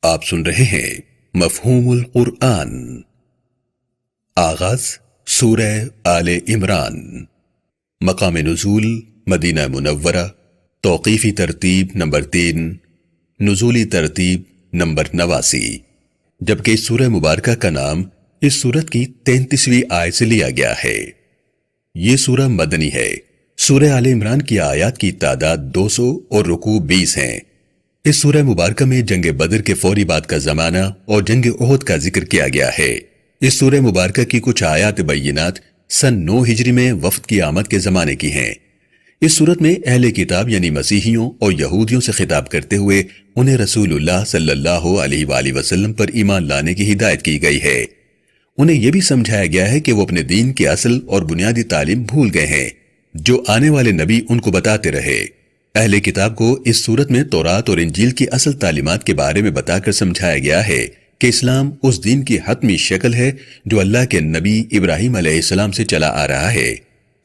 آپ سن رہے ہیں مفہوم القرآن۔ آغاز سورہ آل عمران۔ مقام نزول مدینہ منورہ، توقیفی ترتیب نمبر 3، نزولی ترتیب نمبر 89، جبکہ اس سورہ مبارکہ کا نام اس سورت کی 33ویں آیت سے لیا گیا ہے۔ یہ سورہ مدنی ہے۔ سورہ آل عمران کی آیات کی تعداد 200 اور رکوع 20 ہیں۔ اس سورہ مبارکہ میں جنگ بدر کے فوری بعد کا زمانہ اور جنگ احد کا ذکر کیا گیا ہے۔ اس سورہ مبارکہ کی کچھ آیات بینات سن 9 ہجری میں وفد کی آمد کے زمانے کی ہیں۔ اس سورت میں اہل کتاب یعنی مسیحیوں اور یہودیوں سے خطاب کرتے ہوئے انہیں رسول اللہ صلی اللہ علیہ وآلہ وسلم پر ایمان لانے کی ہدایت کی گئی ہے۔ انہیں یہ بھی سمجھایا گیا ہے کہ وہ اپنے دین کی اصل اور بنیادی تعلیم بھول گئے ہیں جو آنے والے نبی ان کو بتاتے رہے۔ اہل کتاب کو اس سورت میں تورات اور انجیل کی اصل تعلیمات کے بارے میں بتا کر سمجھایا گیا ہے کہ اسلام اس دین کی حتمی شکل ہے جو اللہ کے نبی ابراہیم علیہ السلام سے چلا آ رہا ہے۔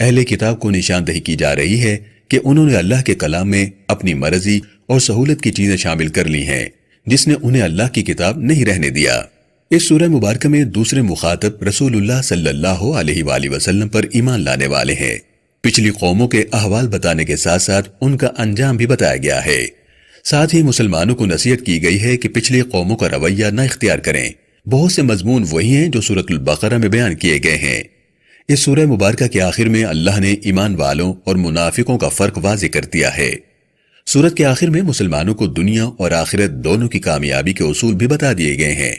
اہل کتاب کو نشاندہی کی جا رہی ہے کہ انہوں نے اللہ کے کلام میں اپنی مرضی اور سہولت کی چیزیں شامل کر لی ہیں جس نے انہیں اللہ کی کتاب نہیں رہنے دیا۔ اس سورہ مبارکہ میں دوسرے مخاطب رسول اللہ صلی اللہ علیہ وآلہ وسلم پر ایمان لانے والے ہیں۔ پچھلی قوموں کے احوال بتانے کے ساتھ ساتھ ان کا انجام بھی بتایا گیا ہے۔ ساتھ ہی مسلمانوں کو نصیحت کی گئی ہے کہ پچھلی قوموں کا رویہ نہ اختیار کریں۔ بہت سے مضمون وہی ہیں جو سورۃ البقرہ میں بیان کیے گئے ہیں۔ اس سورہ مبارکہ کے آخر میں اللہ نے ایمان والوں اور منافقوں کا فرق واضح کر دیا ہے۔ سورت کے آخر میں مسلمانوں کو دنیا اور آخرت دونوں کی کامیابی کے اصول بھی بتا دیے گئے ہیں۔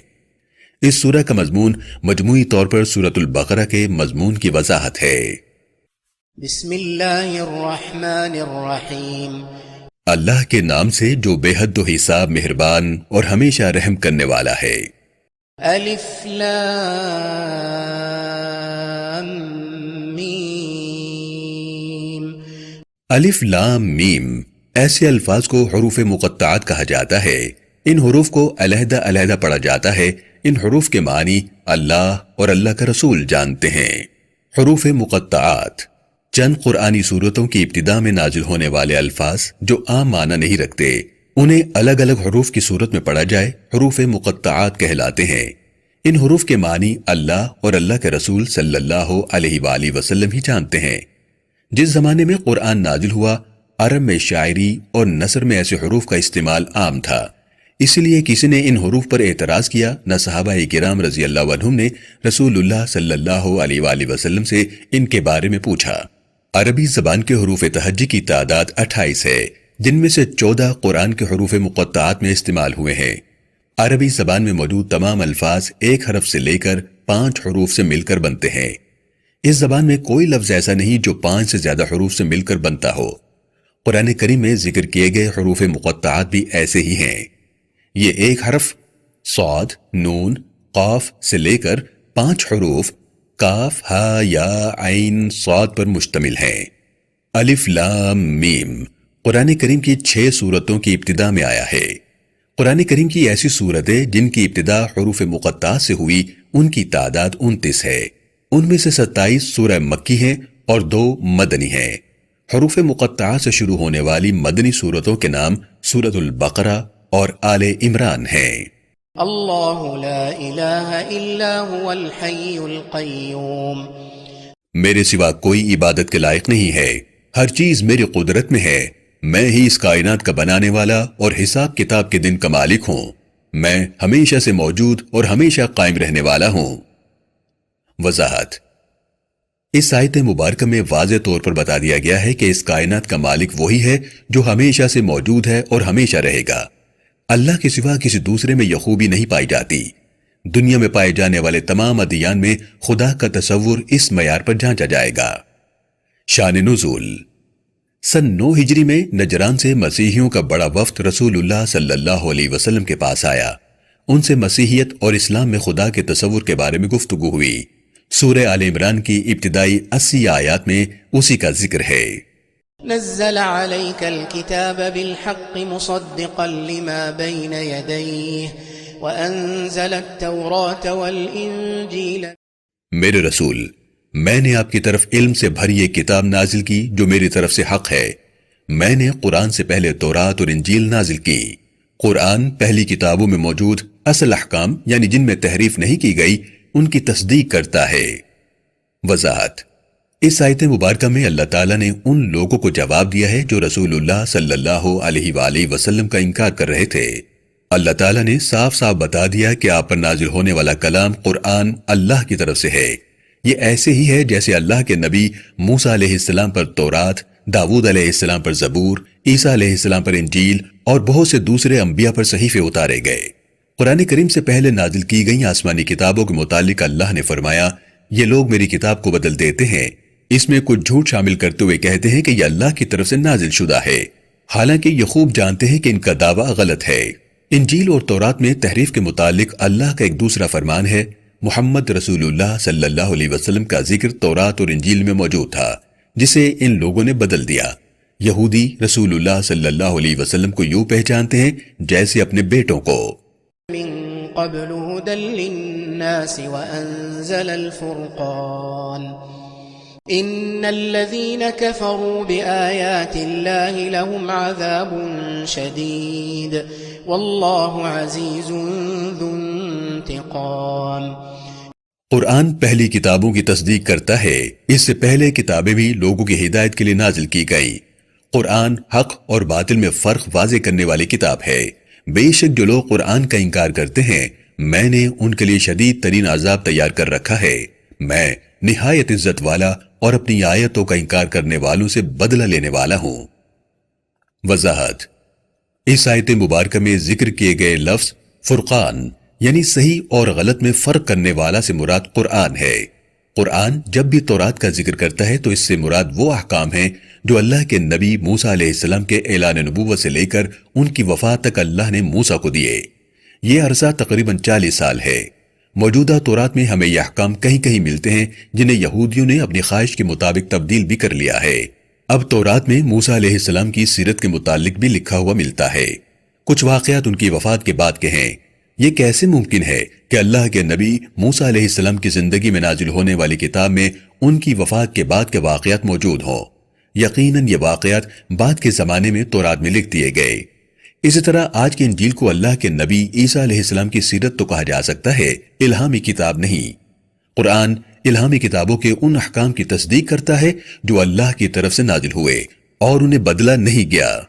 اس سورہ کا مضمون مجموعی طور پر سورۃ البقرہ کے مضمون کی وضاحت ہے۔ بسم اللہ الرحمن الرحیم۔ اللہ کے نام سے جو بے حد و حساب مہربان اور ہمیشہ رحم کرنے والا ہے۔ الف لام میم۔ الف لام میم ایسے الفاظ کو حروف مقطعات کہا جاتا ہے۔ ان حروف کو علیحدہ علیحدہ پڑھا جاتا ہے۔ ان حروف کے معنی اللہ اور اللہ کا رسول جانتے ہیں۔ حروف مقطعات چند قرآنی صورتوں کی ابتدا میں نازل ہونے والے الفاظ جو عام معنی نہیں رکھتے، انہیں الگ الگ حروف کی صورت میں پڑھا جائے حروف مقطعات کہلاتے ہیں۔ ان حروف کے معنی اللہ اور اللہ کے رسول صلی اللہ علیہ وآلہ وسلم ہی جانتے ہیں۔ جس زمانے میں قرآن نازل ہوا، عرب میں شاعری اور نثر میں ایسے حروف کا استعمال عام تھا۔ اس لیے کسی نے ان حروف پر اعتراض کیا نہ صحابہ کرام رضی اللہ عنہم نے رسول اللہ صلی اللہ علیہ وآلہ وسلم سے ان کے بارے میں پوچھا۔ عربی زبان کے حروف تہجی کی تعداد 28 ہے، جن میں سے 14 قرآن کے حروف مقطعات میں استعمال ہوئے ہیں۔ عربی زبان میں موجود تمام الفاظ ایک حرف سے لے کر 5 حروف سے مل کر بنتے ہیں۔ اس زبان میں کوئی لفظ ایسا نہیں جو 5 سے زیادہ حروف سے مل کر بنتا ہو۔ قرآن کریم میں ذکر کیے گئے حروف مقطعات بھی ایسے ہی ہیں۔ یہ ایک حرف صاد، نون، قاف سے لے کر 5 حروف کاف، ہا، یا، عین، صاد پر مشتمل ہیں۔ الف لام میم قرآن کریم کی 6 سورتوں کی ابتدا میں آیا ہے۔ قرآن کریم کی ایسی سورتیں جن کی ابتدا حروف مقطعات سے ہوئی ان کی تعداد 29 ہے۔ ان میں سے 27 سورہ مکی ہیں اور 2 مدنی ہیں۔ حروف مقطعات سے شروع ہونے والی مدنی سورتوں کے نام سورۃ البقرہ اور آل عمران ہیں۔ اللہ لا الہ الا هو الحی القیوم۔ میرے سوا کوئی عبادت کے لائق نہیں ہے، ہر چیز میری قدرت میں ہے، میں ہی اس کائنات کا بنانے والا اور حساب کتاب کے دن کا مالک ہوں، میں ہمیشہ سے موجود اور ہمیشہ قائم رہنے والا ہوں۔ وضاحت: اس آیت مبارکہ میں واضح طور پر بتا دیا گیا ہے کہ اس کائنات کا مالک وہی ہے جو ہمیشہ سے موجود ہے اور ہمیشہ رہے گا۔ اللہ کے سوا کسی دوسرے میں یہ خوبی نہیں پائی جاتی۔ دنیا میں پائے جانے والے تمام ادیان میں خدا کا تصور اس معیار پر جانچا جائے گا۔ شان نزول: سن 9 ہجری میں نجران سے مسیحیوں کا بڑا وفد رسول اللہ صلی اللہ علیہ وسلم کے پاس آیا۔ ان سے مسیحیت اور اسلام میں خدا کے تصور کے بارے میں گفتگو ہوئی۔ سورہ آل عمران کی ابتدائی 80 آیات میں اسی کا ذکر ہے۔ نزل عليك الكتاب بالحق مصدقا لما بين يديه وأنزل التوراة والإنجيل۔ میرے رسول، میں نے آپ کی طرف علم سے بھری ایک کتاب نازل کی جو میری طرف سے حق ہے۔ میں نے قرآن سے پہلے تورات اور انجیل نازل کی۔ قرآن پہلی کتابوں میں موجود اصل احکام یعنی جن میں تحریف نہیں کی گئی ان کی تصدیق کرتا ہے۔ وضاحت: اس آیت مبارکہ میں اللہ تعالیٰ نے ان لوگوں کو جواب دیا ہے جو رسول اللہ صلی اللہ علیہ وآلہ وسلم کا انکار کر رہے تھے۔ اللہ تعالیٰ نے صاف صاف بتا دیا کہ آپ پر نازل ہونے والا کلام قرآن اللہ کی طرف سے ہے۔ یہ ایسے ہی ہے جیسے اللہ کے نبی موسیٰ علیہ السلام پر تورات، داؤد علیہ السلام پر زبور، عیسیٰ علیہ السلام پر انجیل اور بہت سے دوسرے انبیاء پر صحیفے اتارے گئے۔ قرآن کریم سے پہلے نازل کی گئی آسمانی کتابوں کے متعلق اللہ نے فرمایا، یہ لوگ میری کتاب کو بدل دیتے ہیں، اس میں کچھ جھوٹ شامل کرتے ہوئے کہتے ہیں کہ یہ اللہ کی طرف سے نازل شدہ ہے، حالانکہ یہ خوب جانتے ہیں کہ ان کا دعویٰ غلط ہے۔ انجیل اور تورات میں تحریف کے متعلق اللہ کا ایک دوسرا فرمان ہے۔ محمد رسول اللہ صلی اللہ علیہ وسلم کا ذکر تورات اور انجیل میں موجود تھا، جسے ان لوگوں نے بدل دیا۔ یہودی رسول اللہ صلی اللہ علیہ وسلم کو یوں پہچانتے ہیں جیسے اپنے بیٹوں کو۔ من قبل هدى للناس وأنزل الفرقان إن الذين كفروا بآيات الله لهم عذاب شديد والله عزيز ذو انتقام۔ قرآن پہلی کتابوں کی تصدیق کرتا ہے، اس سے پہلے کتابیں بھی لوگوں کی ہدایت کے لیے نازل کی گئیں۔ قرآن حق اور باطل میں فرق واضح کرنے والی کتاب ہے۔ بے شک جو لوگ قرآن کا انکار کرتے ہیں میں نے ان کے لیے شدید ترین عذاب تیار کر رکھا ہے۔ میں نہایت عزت والا اور اپنی آیتوں کا انکار کرنے والوں سے بدلہ لینے والا ہوں۔ وضاحت: اس آیت مبارکہ میں ذکر کیے گئے لفظ فرقان یعنی صحیح اور غلط میں فرق کرنے والا سے مراد قرآن ہے۔ قرآن جب بھی تورات کا ذکر کرتا ہے تو اس سے مراد وہ احکام ہیں جو اللہ کے نبی موسیٰ علیہ السلام کے اعلان نبوت سے لے کر ان کی وفات تک اللہ نے موسیٰ کو دیے۔ یہ عرصہ تقریباً 40 سال ہے۔ موجودہ تورات میں ہمیں یہ احکام کہیں کہیں ملتے ہیں جنہیں یہودیوں نے اپنی خواہش کے مطابق تبدیل بھی کر لیا ہے۔ اب تورات میں موسیٰ علیہ السلام کی سیرت کے متعلق بھی لکھا ہوا ملتا ہے۔ کچھ واقعات ان کی وفات کے بعد کے ہیں۔ یہ کیسے ممکن ہے کہ اللہ کے نبی موسیٰ علیہ السلام کی زندگی میں نازل ہونے والی کتاب میں ان کی وفات کے بعد کے واقعات موجود ہوں؟ یقیناً یہ واقعات بعد کے زمانے میں تورات میں لکھ دیے گئے۔ اسی طرح آج کی انجیل کو اللہ کے نبی عیسیٰ علیہ السلام کی سیرت تو کہا جا سکتا ہے، الہامی کتاب نہیں۔ قرآن الہامی کتابوں کے ان احکام کی تصدیق کرتا ہے جو اللہ کی طرف سے نازل ہوئے اور انہیں بدلا نہیں گیا۔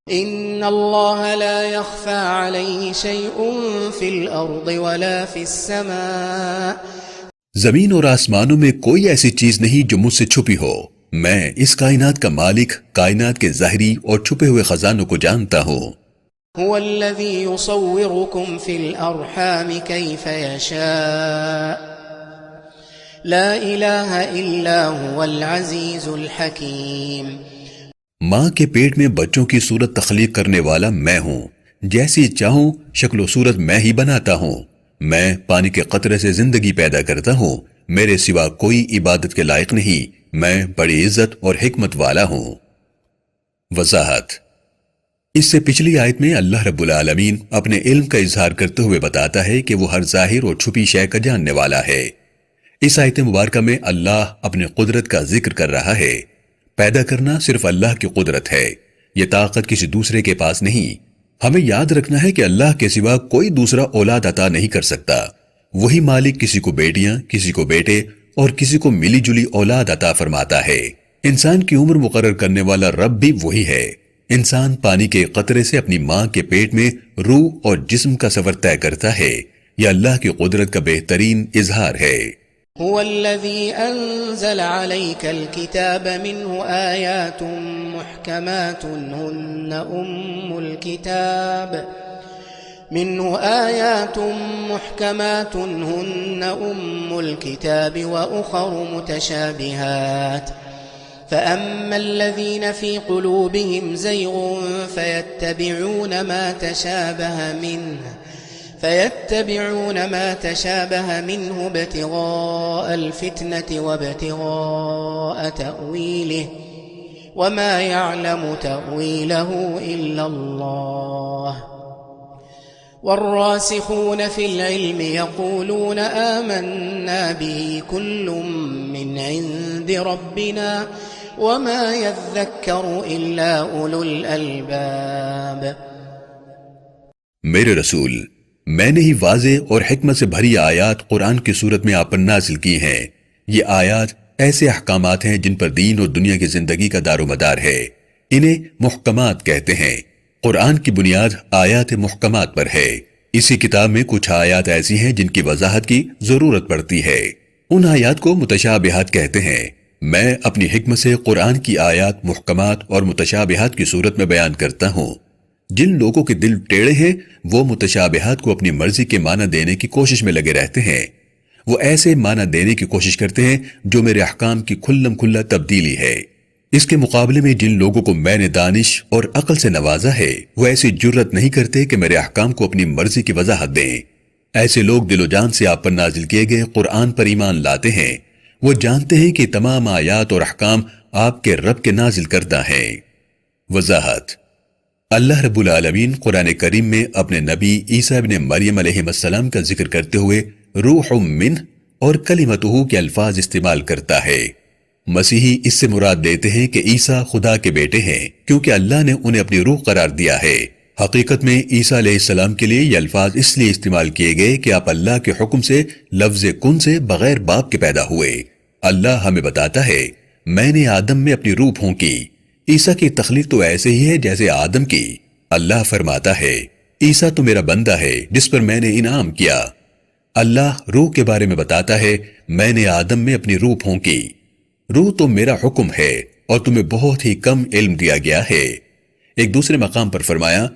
ان اللہ لا يخفى علیہ شیء فی الارض ولا فی السماء۔ زمین اور آسمانوں میں کوئی ایسی چیز نہیں جو مجھ سے چھپی ہو۔ میں اس کائنات کا مالک، کائنات کے ظاہری اور چھپے ہوئے خزانوں کو جانتا ہوں۔ هو الذی یصورکم فی الارحام کیف یشاء لا الہ الا هو العزیز الحکیم۔ ماں کے پیٹ میں بچوں کی صورت تخلیق کرنے والا میں ہوں، جیسی چاہوں شکل و صورت میں ہی بناتا ہوں۔ میں پانی کے قطرے سے زندگی پیدا کرتا ہوں، میرے سوا کوئی عبادت کے لائق نہیں، میں بڑی عزت اور حکمت والا ہوں۔ وضاحت: اس سے پچھلی آیت میں اللہ رب العالمین اپنے علم کا اظہار کرتے ہوئے بتاتا ہے کہ وہ ہر ظاہر اور چھپی شے کا جاننے والا ہے۔ اس آیت مبارکہ میں اللہ اپنے قدرت کا ذکر کر رہا ہے۔ پیدا کرنا صرف اللہ کی قدرت ہے، یہ طاقت کسی دوسرے کے پاس نہیں۔ ہمیں یاد رکھنا ہے کہ اللہ کے سوا کوئی دوسرا اولاد عطا نہیں کر سکتا۔ وہی مالک کسی کو بیٹیاں، کسی کو بیٹے اور کسی کو ملی جلی اولاد عطا فرماتا ہے۔ انسان کی عمر مقرر کرنے والا رب بھی وہی ہے۔ انسان پانی کے قطرے سے اپنی ماں کے پیٹ میں روح اور جسم کا سفر طے کرتا ہے۔ یہ اللہ کی قدرت کا بہترین اظہار ہے۔ هو الذي أنزل عليك الكتاب منه آيات محكمات هن أم الكتاب وأخر متشابهات فأما الذين في قلوبهم زيغ فيتبعون ما تشابه منه ابتغاء الفتنة وابتغاء تأويله وما يعلم تأويله إلا الله والراسخون في العلم يقولون آمنا به كل من عند ربنا وما يذكر إلا أولو الألباب۔ میرے رسول، میں نے ہی واضح اور حکمت سے بھری آیات قرآن کی صورت میں آپ پر نازل کی ہیں۔ یہ آیات ایسے احکامات ہیں جن پر دین اور دنیا کی زندگی کا دار و مدار ہے۔ انہیں محکمات کہتے ہیں۔ قرآن کی بنیاد آیات محکمات پر ہے۔ اسی کتاب میں کچھ آیات ایسی ہیں جن کی وضاحت کی ضرورت پڑتی ہے۔ ان آیات کو متشابہات کہتے ہیں۔ میں اپنی حکمت سے قرآن کی آیات محکمات اور متشابہات کی صورت میں بیان کرتا ہوں۔ جن لوگوں کے دل ٹیڑے ہیں وہ متشابہات کو اپنی مرضی کے معنی دینے کی کوشش میں لگے رہتے ہیں۔ وہ ایسے معنی دینے کی کوشش کرتے ہیں جو میرے احکام کی کھلم کھلا تبدیلی ہے۔ اس کے مقابلے میں جن لوگوں کو میں نے دانش اور عقل سے نوازا ہے وہ ایسی جرت نہیں کرتے کہ میرے احکام کو اپنی مرضی کی وضاحت دیں۔ ایسے لوگ دل و جان سے آپ پر نازل کیے گئے قرآن پر ایمان لاتے ہیں۔ وہ جانتے ہیں کہ تمام آیات اور احکام آپ کے رب کے نازل کردہ ہیں۔ وضاحت: اللہ رب العالمین قرآن کریم میں اپنے نبی عیسیٰ ابن مریم علیہ السلام کا ذکر کرتے ہوئے روح منہ اور کلمتہ کے الفاظ استعمال کرتا ہے۔ مسیحی اس سے مراد دیتے ہیں کہ عیسیٰ خدا کے بیٹے ہیں کیونکہ اللہ نے انہیں اپنی روح قرار دیا ہے۔ حقیقت میں عیسیٰ علیہ السلام کے لیے یہ الفاظ اس لیے استعمال کیے گئے کہ آپ اللہ کے حکم سے لفظ کن سے بغیر باپ کے پیدا ہوئے۔ اللہ ہمیں بتاتا ہے میں نے آدم میں اپنی روح پھونکی۔ عیسیٰ کی تخلیق تو ایسے ہی ہے جیسے آدم کی۔ اللہ فرماتا ہے عیسیٰ تو میرا بندہ ہے جس پر میں نے انعام کیا۔ اللہ روح کے بارے میں بتاتا ہے میں نے آدم میں اپنی روح پھونکی۔ روح تو میرا حکم ہے اور تمہیں بہت ہی کم علم دیا گیا ہے۔ ایک دوسرے مقام پر فرمایا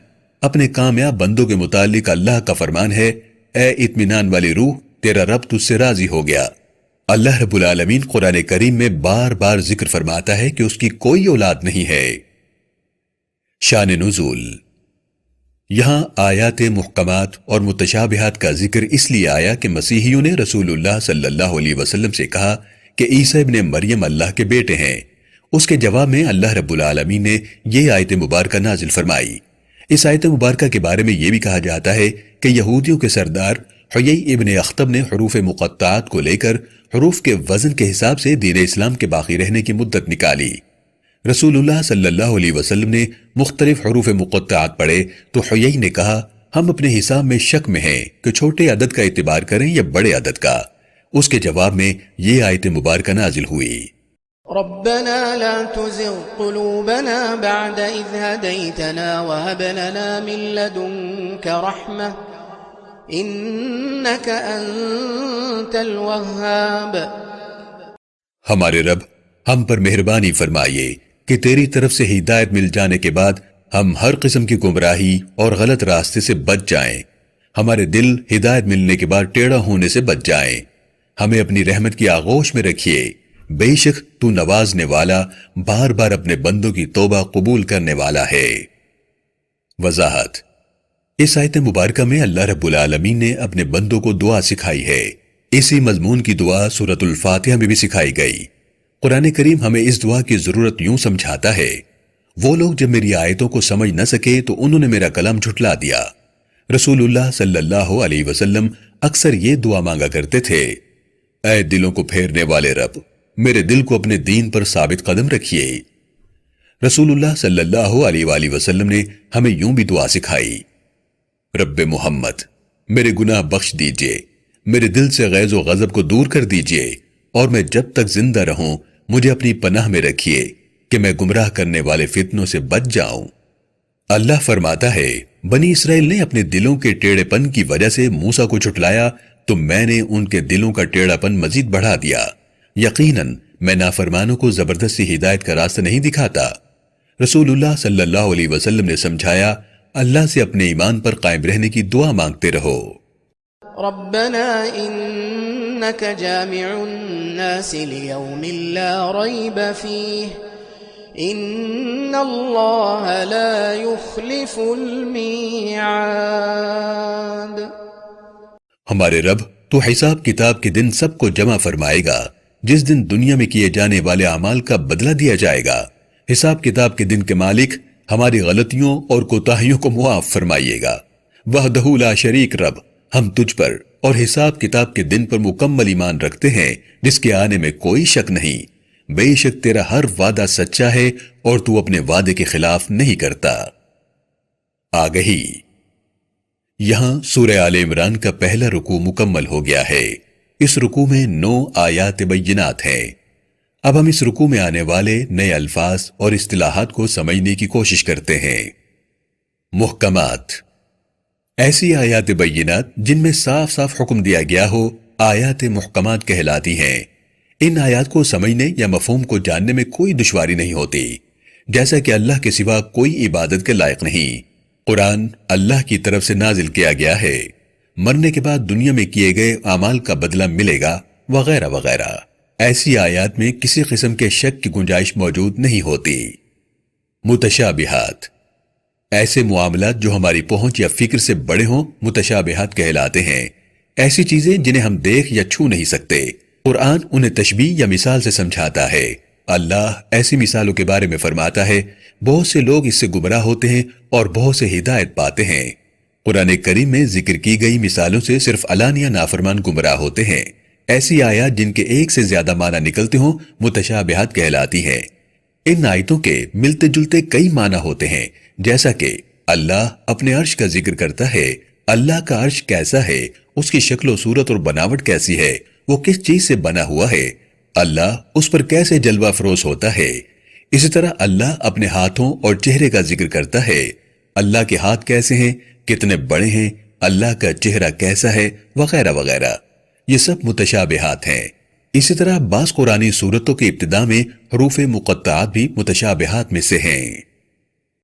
اپنے کامیاب بندوں کے متعلق اللہ کا فرمان ہے اے اطمینان والی روح تیرا رب تجھ سے راضی ہو گیا۔ اللہ رب العالمین قرآن کریم میں بار بار ذکر فرماتا ہے کہ اس کی کوئی اولاد نہیں ہے۔ شان نزول: یہاں آیات محکمات اور متشابہات کا ذکر اس لیے آیا کہ مسیحیوں نے رسول اللہ صلی اللہ علیہ وسلم سے کہا کہ عیسیٰ ابن مریم اللہ کے بیٹے ہیں۔ اس کے جواب میں اللہ رب العالمین نے یہ آیت مبارکہ نازل فرمائی۔ اس آیت مبارکہ کے بارے میں یہ بھی کہا جاتا ہے کہ یہودیوں کے سردار حیی ابن اخطب نے حروف مقطعات کو لے کر حروف کے وزن کے حساب سے دین اسلام کے باقی رہنے کی مدت نکالی۔ رسول اللہ صلی اللہ علیہ وسلم نے مختلف حروف مقطعات پڑھے تو حیی نے کہا ہم اپنے حساب میں شک میں ہیں کہ چھوٹے عدد کا اعتبار کریں یا بڑے عدد کا۔ اس کے جواب میں یہ آیت مبارکہ نازل ہوئی۔ ربنا لا تزغ قلوبنا بعد إذ هديتنا وهب لنا من لدنك رحمة إنك أنت الوهاب۔ ہمارے رب ہم پر مہربانی فرمائیے کہ تیری طرف سے ہدایت مل جانے کے بعد ہم ہر قسم کی گمراہی اور غلط راستے سے بچ جائیں۔ ہمارے دل ہدایت ملنے کے بعد ٹیڑھا ہونے سے بچ جائیں۔ ہمیں اپنی رحمت کی آغوش میں رکھیے، بے شک تو نوازنے والا بار بار اپنے بندوں کی توبہ قبول کرنے والا ہے۔ وضاحت: اس آیت مبارکہ میں اللہ رب العالمین نے اپنے بندوں کو دعا سکھائی ہے۔ اسی مضمون کی دعا سورۃ الفاتحہ میں بھی سکھائی گئی۔ قرآن کریم ہمیں اس دعا کی ضرورت یوں سمجھاتا ہے وہ لوگ جب میری آیتوں کو سمجھ نہ سکے تو انہوں نے میرا کلام جھٹلا دیا۔ رسول اللہ صلی اللہ علیہ وسلم اکثر یہ دعا مانگا کرتے تھے اے دلوں کو پھیرنے والے رب میرے دل کو اپنے دین پر ثابت قدم رکھیے۔ رسول اللہ صلی اللہ علیہ وآلہ وسلم نے ہمیں یوں بھی دعا سکھائی رب محمد میرے گناہ بخش دیجئے، میرے دل سے غیظ و غضب کو دور کر دیجئے اور میں جب تک زندہ رہوں مجھے اپنی پناہ میں رکھیے کہ میں گمراہ کرنے والے فتنوں سے بچ جاؤں۔ اللہ فرماتا ہے بنی اسرائیل نے اپنے دلوں کے ٹیڑھے پن کی وجہ سے موسیٰ کو جھٹلایا تو میں نے ان کے دلوں کا ٹیڑھا پن مزید بڑھا دیا۔ یقیناً میں نافرمانوں کو زبردستی ہدایت کا راستہ نہیں دکھاتا۔ رسول اللہ صلی اللہ علیہ وسلم نے سمجھایا اللہ سے اپنے ایمان پر قائم رہنے کی دعا مانگتے رہو۔ ربنا انك جامع الناس ليوم لا ريب فيه ان الله لا يخلف الميعاد۔ ہمارے رب تو حساب کتاب کے دن سب کو جمع فرمائے گا جس دن دنیا میں کیے جانے والے اعمال کا بدلہ دیا جائے گا۔ حساب کتاب کے دن کے مالک ہماری غلطیوں اور کوتاہیوں کو معاف فرمائیے گا۔ وحدہ لا شریک رب ہم تجھ پر اور حساب کتاب کے دن پر مکمل ایمان رکھتے ہیں جس کے آنے میں کوئی شک نہیں۔ بے شک تیرا ہر وعدہ سچا ہے اور تو اپنے وعدے کے خلاف نہیں کرتا۔ آگہی یہاں سورہ آل عمران کا پہلا رکوع مکمل ہو گیا ہے۔ اس رکوع میں 9 آیات بینات ہیں۔ اب ہم اس رکوع میں آنے والے نئے الفاظ اور اصطلاحات کو سمجھنے کی کوشش کرتے ہیں۔ محکمات، ایسی آیات بینات جن میں صاف صاف حکم دیا گیا ہو، آیات محکمات کہلاتی ہیں۔ ان آیات کو سمجھنے یا مفہوم کو جاننے میں کوئی دشواری نہیں ہوتی، جیسا کہ اللہ کے سوا کوئی عبادت کے لائق نہیں، قرآن اللہ کی طرف سے نازل کیا گیا ہے، مرنے کے بعد دنیا میں کیے گئے اعمال کا بدلہ ملے گا، وغیرہ وغیرہ۔ ایسی آیات میں کسی قسم کے شک کی گنجائش موجود نہیں ہوتی۔ متشابہات، ایسے معاملات جو ہماری پہنچ یا فکر سے بڑے ہوں متشابہات کہلاتے ہیں۔ ایسی چیزیں جنہیں ہم دیکھ یا چھو نہیں سکتے، قرآن انہیں تشبیہ یا مثال سے سمجھاتا ہے۔ اللہ ایسی مثالوں کے بارے میں فرماتا ہے، بہت سے لوگ اس سے گمراہ ہوتے ہیں اور بہت سے ہدایت پاتے ہیں۔ قرآن کریم میں ذکر کی گئی مثالوں سے صرف علانیہ نافرمان گمراہ ہوتے ہیں۔ ایسی آیات جن کے ایک سے زیادہ معنی نکلتے ہوں متشابہات کہلاتی ہیں۔ ان آیتوں کے ملتے جلتے کئی معنی ہوتے ہیں، جیسا کہ اللہ اپنے عرش کا ذکر کرتا ہے، اللہ کا عرش کیسا ہے، اس کی شکل و صورت اور بناوٹ کیسی ہے، وہ کس چیز سے بنا ہوا ہے، اللہ اس پر کیسے جلوہ افروز ہوتا ہے۔ اسی طرح اللہ اپنے ہاتھوں اور چہرے کا ذکر کرتا ہے، اللہ کے ہاتھ کیسے ہیں، کتنے بڑے ہیں، اللہ کا چہرہ کیسا ہے، وغیرہ وغیرہ۔ یہ سب متشابہات ہیں۔ اسی طرح بعض قرآنی صورتوں کی ابتدا میں حروف مقطعات بھی متشابہات میں سے ہیں۔